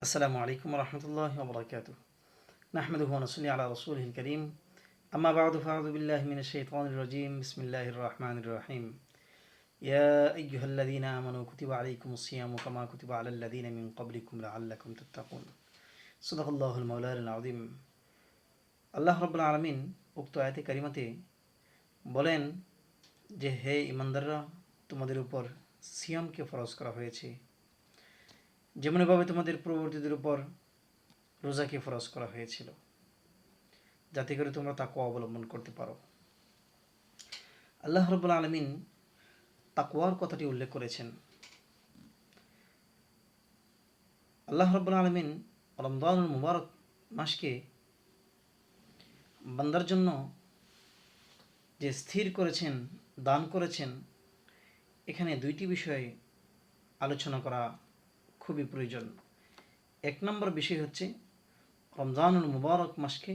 আসসালামু আলাইকুম রহমতুল্লাহ ওবরাকাত নাহমাদুহু ওয়া নুসাল্লি আলা রাসূলিহিল কারীম আম্মা বা'দু ফাআউযু বিল্লাহি মিনাশ শাইতানির রাজীম বিসমিল্লাহির রহমানির রহিম ইয়া আইয়ুহাল্লাযীনা আমানু কুতিবা আলাইকুমুস সিয়ামু কামা কুতিবা আলাল্লাযীনা মিন ক্বাবলিকুম লাআল্লাকুম তাত্তাকুন সাদাকাল্লাহুল মাওলানাল আযীম। আল্লাহ রাব্বুল আলামিন উক্ত আয়াতে কারিমাতে বলেন যে, হে ঈমানদাররা, তোমাদের উপর সিয়ামকে ফরজ করা হয়েছে, যেমনভাবে তোমাদের পূর্ববর্তীদের উপর রোজাকে ফরজ করা হয়েছিল, যাতে করে তোমরা তাকওয়া অবলম্বন করতে পারো। আল্লাহ রাব্বুল আলামিন তাকওয়ার কথাটি উল্লেখ করেছেন। আল্লাহ রাব্বুল আলামিন রমজানুল মুবারক মাসকে বান্দার জন্য যে স্থির করেছেন, দান করেছেন, এখানে দুইটি বিষয় আলোচনা করা খুবই প্রয়োজন। এক নম্বর বিষয় হচ্ছে রমজানুল মুবারক মাসকে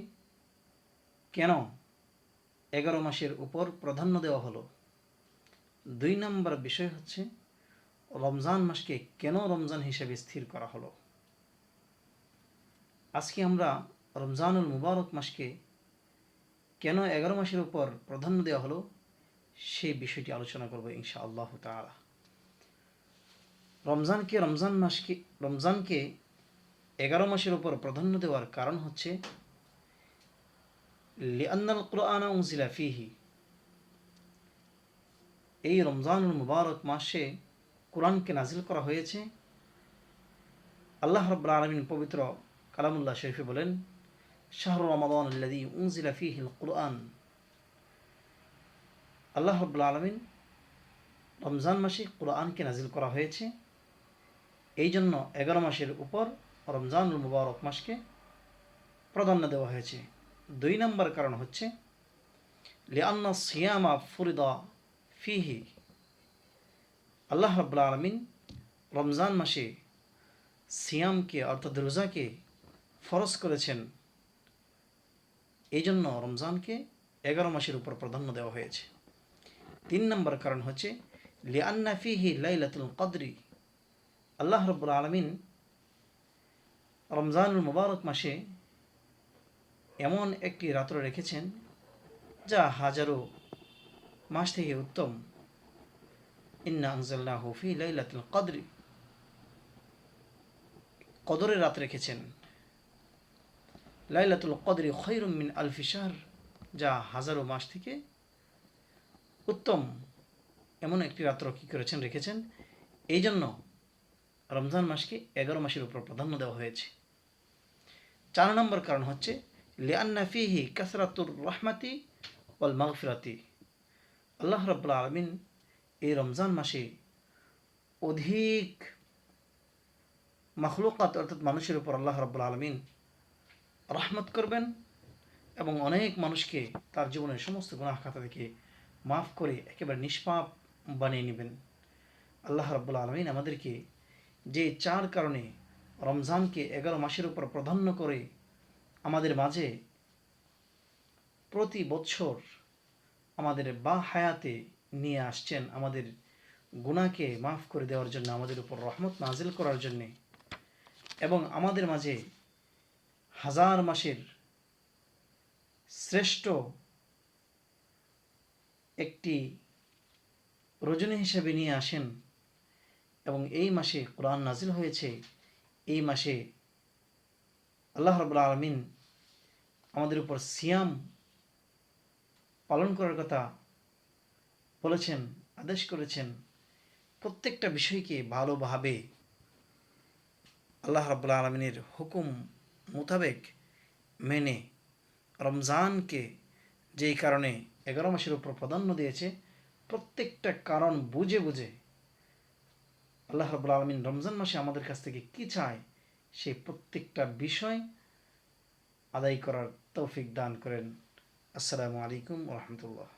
কেন 11 মাসের উপর প্রাধান্য দেওয়া হলো। 2 নম্বর বিষয় হচ্ছে রমজান মাসকে কেন রমজান হিসেবে স্থির করা হলো। আজকে আমরা রমজানুল মুবারক মাসকে কেন 11 মাসের উপর প্রাধান্য দেওয়া হলো সেই বিষয়টি আলোচনা করব ইনশাআল্লাহ তাআলা। রমজানকে 11 মাসের উপর প্রাধান্য দেওয়ার কারণ হচ্ছে লিআন্নাল কুরআনা উনজিলা ফীহি, এই রমজানুল মুবারক মাসে কোরআনকে নাজিল করা হয়েছে। আল্লাহ রাব্বুল আলামিন পবিত্র কালামুল্লাহ শরীফে বলেন, শাহরু রমাদানুল্লাযী উনজিলা ফীহিল কুরআন। আল্লাহ রাব্বুল আলামিন রমজান মাসে কোরআনকে নাজিল করা হয়েছে, এই জন্য 11 মাসের উপর রমজানুল মুবারক মাসকে প্রাধান্য দেওয়া হয়েছে। 2 নম্বর কারণ হচ্ছে লিআন্না সিয়ামা ফুরিদা ফীহি, আল্লাহ রাব্বুল আলামিন রমজান মাসে সিয়ামকে অর্থাৎ রোজাকে ফরজ করেছেন, এই জন্য রমজানকে 11 মাসের উপর প্রাধান্য দেওয়া হয়েছে। 3 নম্বর কারণ হচ্ছে লিআন্না ফীহি লাইলাতুল কদরি, আল্লাহ রাব্বুল আলামিন রমজানুল মুবারক মাসে এমন একটি রাত্র রেখেছেন যা হাজারো মাস থেকে উত্তম। ইন্না আনজালনাহু ফী লাইলাতুল কদরি, কদরের রাত রেখেছেন। লাইলাতুল কদরি খায়রুম মিন আলফি শাহর, যা হাজারো মাস থেকে উত্তম। এমন একটি রাত্র কি করেছেন, রেখেছেন, এই জন্য রমজান মাসকে 11 মাসের উপর প্রাধান্য দেওয়া হয়েছে। 4 নম্বর কারণ হচ্ছে লিআন্না ফীহি কাসরাতুর রাহমাতি ওয়াল মাগফিরাতি, আল্লাহ রাব্বুল আলামিন এই রমজান মাসে অধিক মাখলুকাত অর্থাৎ মানুষের উপর আল্লাহ রাব্বুল আলামিন রহমত করবেন এবং অনেক মানুষকে তার জীবনের সমস্ত গুনাহ খাতা থেকে মাফ করে একেবারে নিষ্পাপ বানিয়ে নেবেন। আল্লাহ রাব্বুল আলামিন আমাদেরকে যে 4 কারণে রমজানকে 11 মাসের উপর প্রাধান্য করে আমাদের মাঝে প্রতি বছর আমাদের বা হায়াতে নিয়ে আসছেন, আমাদের গুনাহকে মাফ করে দেওয়ার জন্য, আমাদের উপর রহমত নাজিল করার জন্যে, এবং আমাদের মাঝে হাজার মাসের শ্রেষ্ঠ একটি রজনী হিসেবে নিয়ে আসেন। এবং এই মাসে কোরআন নাজিল হয়েছে, এই মাসে আল্লাহ রাব্বুল আলামিন আমাদের উপর সিয়াম পালন করার কথা বলেছেন, আদেশ করেছেন। প্রত্যেকটা বিষয়কে ভালোভাবে আল্লাহ রাব্বুল আলামিনের হুকুম মোতাবেক মেনে রমজানকে যেই কারণে 11 মাসের উপর প্রাধান্য দিয়েছে, প্রত্যেকটা কারণ বুঝে বুঝে আল্লাহ রাব্বুল আলামিন রমজান মাসে আমাদের কাছ থেকে কি চায় সেই প্রত্যেকটা বিষয় আদায় করার তৌফিক দান করেন। আসসালামু আলাইকুম ওয়া রাহমাতুল্লাহ।